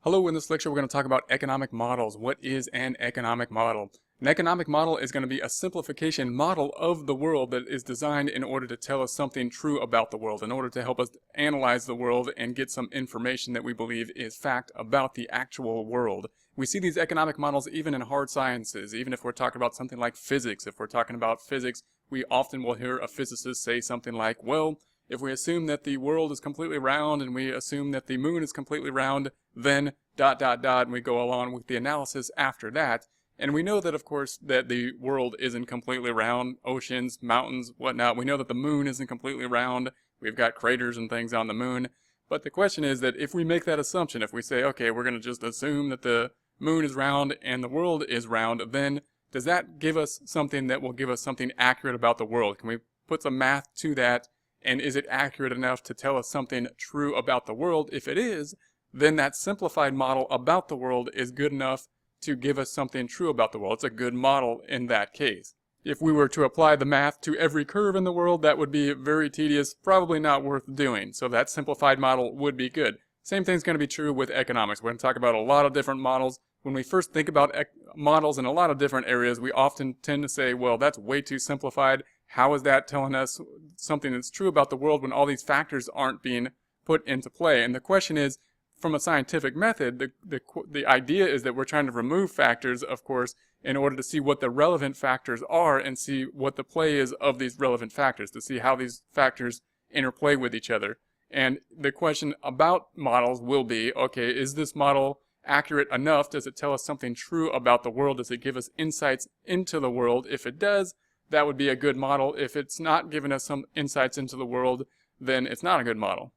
Hello, in this lecture we're going to talk about economic models. What is an economic model? An economic model is going to be a simplification model of the world that is designed in order to tell us something true about the world, in order to help us analyze the world and get some information that we believe is fact about the actual world. We see these economic models even in hard sciences, even if we're talking about something like physics. If we're talking about physics, we often will hear a physicist say something like, well, if we assume that the world is completely round and we assume that the moon is completely round, then ... and we go along with the analysis after that. And we know that, of course, that the world isn't completely round. Oceans, mountains, whatnot. We know that the moon isn't completely round. We've got craters and things on the moon. But the question is that if we make that assumption, if we say, okay, we're going to just assume that the moon is round and the world is round, then does that give us something that will give us something accurate about the world? Can we put some math to that? And is it accurate enough to tell us something true about the world? If it is, then that simplified model about the world is good enough to give us something true about the world. It's a good model in that case. If we were to apply the math to every curve in the world, that would be very tedious, probably not worth doing. So that simplified model would be good. Same thing's going to be true with economics. We're going to talk about a lot of different models. When we first think about models in a lot of different areas, we often tend to say, well, that's way too simplified. How is that telling us something that's true about the world when all these factors aren't being put into play? And the question is, from a scientific method, the idea is that we're trying to remove factors, of course, in order to see what the relevant factors are and see what the play is of these relevant factors, to see how these factors interplay with each other. And the question about models will be, okay, is this model accurate enough? Does it tell us something true about the world? Does it give us insights into the world? If it does, that would be a good model. If it's not giving us some insights into the world, then it's not a good model.